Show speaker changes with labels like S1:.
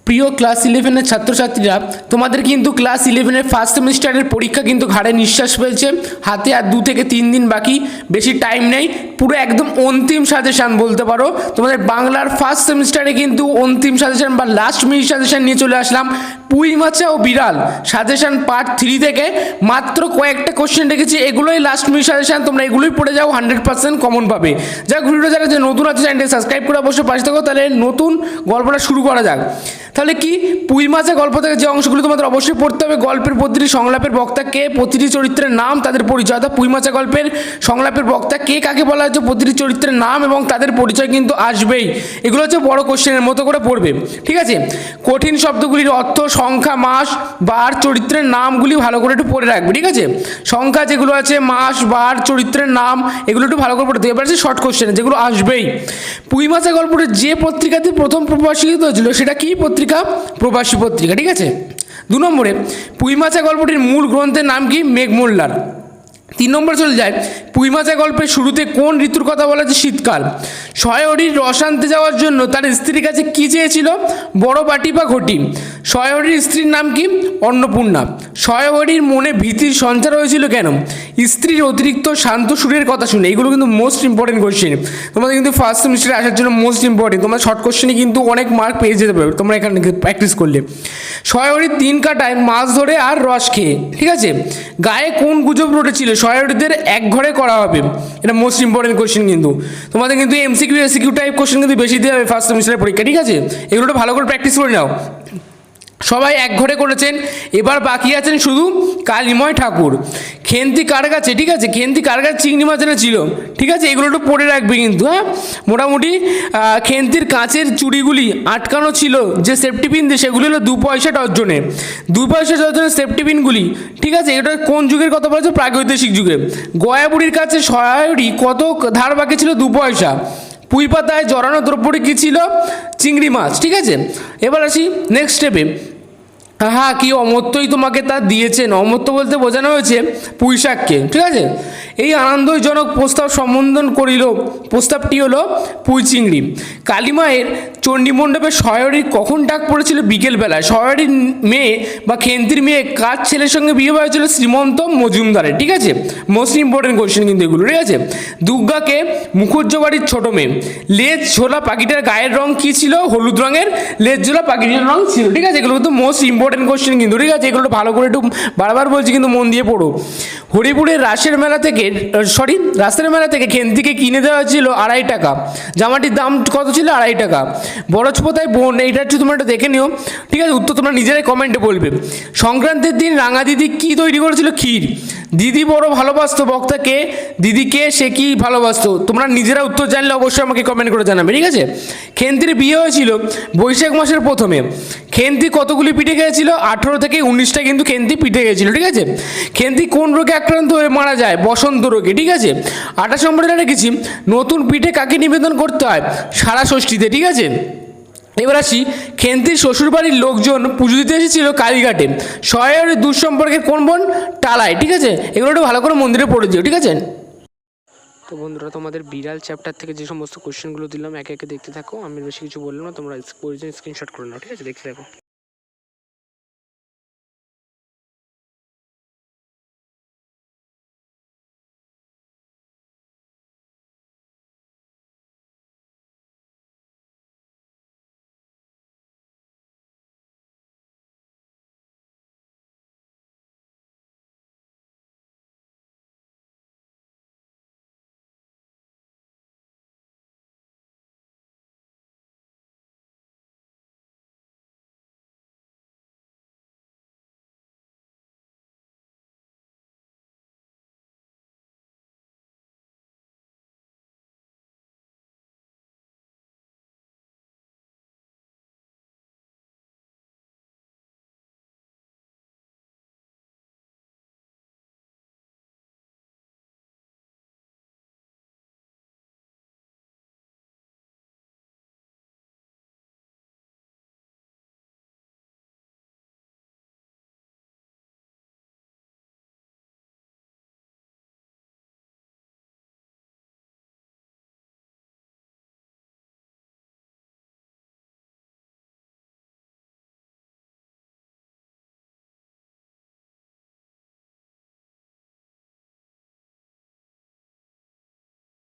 S1: প্রিয় ক্লাস ইলেভেনের ছাত্রছাত্রীরা, তোমাদের কিন্তু ক্লাস ইলেভেনের ফার্স্ট সেমিস্টারের পরীক্ষা কিন্তু ঘাড়ে নিঃশ্বাস ফেলছে। হাতে আর 2 থেকে 3 দিন বাকি, বেশি টাইম নেই। পুরো একদম অন্তিম সাজেশান বলতে পারো। তোমাদের বাংলার ফার্স্ট সেমিস্টারে কিন্তু অন্তিম সাজেশান বা লাস্ট মিনিট সাজেশান নিয়ে চলে আসলাম। পুঁই মাছা ও বিড়াল সাজেশান পার্ট 3 থেকে মাত্র কয়েকটা কোশ্চেন রেখেছি, এগুলোই লাস্ট মিনিট সাজেশান। তোমরা এগুলোই পড়ে যাও, 100% কমন পাবে। যাক, ভিডিওটা যারা যে নতুন আছে চ্যানেলটি সাবস্ক্রাইব করে অবশ্যই পাশে থাকো। তাহলে নতুন গল্পটা শুরু করা যাক। তাহলে কি, পুঁই মাছা গল্প থেকে যে অংশগুলো তোমাদের অবশ্যই পড়তে হবে, গল্পের প্রতিটি সংলাপের বক্তা কে, প্রতিটি চরিত্রের নাম, তাদের পরিচয়। অর্থাৎ পুঁই মাছা গল্পের সংলাপের বক্তা কে কাকে বলা হচ্ছে, প্রতিটি চরিত্রের নাম এবং তাদের পরিচয় কিন্তু আসবেই। এগুলো হচ্ছে বড় কোশ্চেনের মতো করে পড়বে, ঠিক আছে। কঠিন শব্দগুলির অর্থ, সংখ্যা, মাস, বার, চরিত্রের নামগুলি ভালো করে একটু পড়ে রাখবে, ঠিক আছে। সংখ্যা যেগুলো আছে, মাস, বার, চরিত্রের নাম, এগুলো একটু ভালো করে পড়তে। এবার আছে শর্ট কোশ্চেন, যেগুলো আসবেই। পুঁই মাছা গল্পটা যে পত্রিকাতে প্রথম প্রকাশিত হয়েছিল সেটা কি পত্রিকা? প্রবাসী পত্রিকা, ঠিক আছে। 2 নম্বরে, পুঁই মাছা গল্পটির মূল গ্রন্থের নাম কি? মেঘমল্লার। 3 নম্বরে চলে যায়, পুঁই মাছা গল্পের শুরুতে কোন ঋতুর কথা বলা হচ্ছে? শীতকাল। সয়হরির রস আনতে যাওয়ার জন্য তার স্ত্রীর কাছে কি চেয়েছিল? বড় বাটি বা ঘটি। সয়হরির স্ত্রীর নাম কি? অন্নপূর্ণা। সয়হরির মনে ভীতির সঞ্চার হয়েছিল কেন? স্ত্রীর অতিরিক্ত শান্ত সুরের কথা শুনে। এগুলো কিন্তু মোস্ট ইম্পর্টেন্ট কোশ্চেন, তোমাদের কিন্তু ফার্স্ট সেমিস্টারে আসার জন্য মোস্ট ইম্পর্টেন্ট। তোমরা শর্ট কোশ্চেনে কিন্তু অনেক মার্ক পেয়ে যেতে পারবে তোমরা এখানে প্র্যাকটিস করলে। সয়হরির দিন কাটায় মাছ ধরে আর রস খেয়ে, ঠিক আছে। গায়ে কোন গুজব রটেছিল? সয়হরিদের এক ঘরে করা হবে। এটা মোস্ট ইম্পর্টেন্ট কোশ্চেন কিন্তু তোমাদের কিন্তু এমসিকিউ এসিকিউ টাইপ কোশ্চেন কিন্তু বেশি দেওয়া হবে ফার্স্ট সেমিস্টারের পরীক্ষা, ঠিক আছে। এগুলোটা ভালো করে প্র্যাকটিস করে নাও। সবাই এক ঘরে করেছেন, এবার বাকি আছেন শুধু কালিময় ঠাকুর। খেন্তি কার কাছে, ঠিক আছে। খেন্তি কার কাছে চিংড়ি মাছ এনেছিল, ঠিক আছে। এগুলো একটু পড়ে রাখবে কিন্তু, হ্যাঁ। মোটামুটি খেন্তির কাঁচের চুড়িগুলি আটকানো ছিল যে সেফটি পিন দিয়ে, সেগুলি হলো 2 পয়সা ডজনে। 2 পয়সা ডজনের সেফটি পিনগুলি, ঠিক আছে। এটা কোন যুগের কথা বলেছে? প্রাগৈতিহাসিক যুগে। গয়াবুড়ির কাছে সয়হরি কত ধার বাকি ছিল? 2 পয়সা। পুঁই পাতায় জড়ানো দ্রব্যটি কী ছিল? চিংড়ি মাছ, ঠিক আছে। এবার আসি নেক্সট স্টেপে। হ্যাঁ, কি অমর্ত্যই তোমাকে তা দিয়েছেন? অমর্ত্য বলতে বোঝানো হয়েছে পুঁই শাককে, ঠিক আছে। এই আনন্দজনক প্রস্তাব সম্বোধন করিল, প্রস্তাবটি হলো পুঁই চিংড়ি। কালীমায়ের চণ্ডীমণ্ডপে সয়হরির কখন ডাক পড়েছিল? বিকেলবেলায়। সয়হরির মেয়ে বা খেন্তির মেয়ে কার ছেলের সঙ্গে বিয়ে হয়েছিল? শ্রীমন্ত মজুমদারের, ঠিক আছে। মোস্ট ইম্পর্টেন্ট কোয়েশ্চেন কিন্তু এগুলো, ঠিক আছে। দুর্গাকে মুখুজ্জ বাড়ির ছোট মেয়ে। লেজ ঝোলা পাখিটার গায়ের রং কী ছিল? হলুদ রঙের লেজ ঝোলা পাখিটার রং ছিল, ঠিক আছে। এগুলো কিন্তু মোস্ট ইম্পর্টেন্ট কোয়েশ্চেন কিন্তু, ঠিক আছে। এগুলো ভালো করে একটু বারবার বলছি কিন্তু মন দিয়ে পড়ো। হরিপুরের রাসের মেলা থেকে খেন্তিকে কিনে দেওয়া হয়েছিল 2.5 টাকা। জামাটির দাম কত ছিল? 2.5 টাকা। বরজপোতায় বোন, এইটা একটু তোমরা একটু দেখে নিও, ঠিক আছে। উত্তর তোমরা নিজেরাই কমেন্টে বলবে। সংক্রান্তির দিন রাঙা দিদি কি তৈরি করেছিল? ক্ষীর। দিদি বড় ভালোবাসতো বক্তাকে, দিদিকে সে কি ভালোবাসতো? তোমরা নিজেরা উত্তর জানলে অবশ্যই আমাকে কমেন্ট করে জানাবে, ঠিক আছে। খেন্তির বিয়ে হয়েছিল বৈশাখ মাসের প্রথমে। খেন্তি কতগুলি পিঠে খেয়েছিল? 18 থেকে 19টা কিন্তু খেন্তি পিঠে খেয়েছিল, ঠিক আছে। খেন্তি কোন রোগে আক্রান্ত হয়ে মারা যায়? বসন্ত রোগে, ঠিক আছে। 28 নম্বরে রেখেছি, নতুন পিঠে কাকে নিবেদন করতে হয়? সারা ষষ্ঠীতে, ঠিক আছে। এবার আসি, খেন্তির শ্বশুরবাড়ির লোকজন পুজো দিতে এসেছিল কালীঘাটে। সয়হরির দূর সম্পর্কে কোন বোন? টালায়, ঠিক আছে। এগুলো একটু ভালো করে মন্দিরে পড়ে দিও, ঠিক আছে। তো বন্ধুরা, তোমাদের বিড়াল চ্যাপ্টার থেকে যে সমস্ত কোশ্চেনগুলো দিলাম একে একে দেখতে থাকো। আমি বেশি কিছু বললাম না, তোমরা প্রয়োজন স্ক্রিনশট করে নাও, ঠিক আছে। দেখতে থাকো।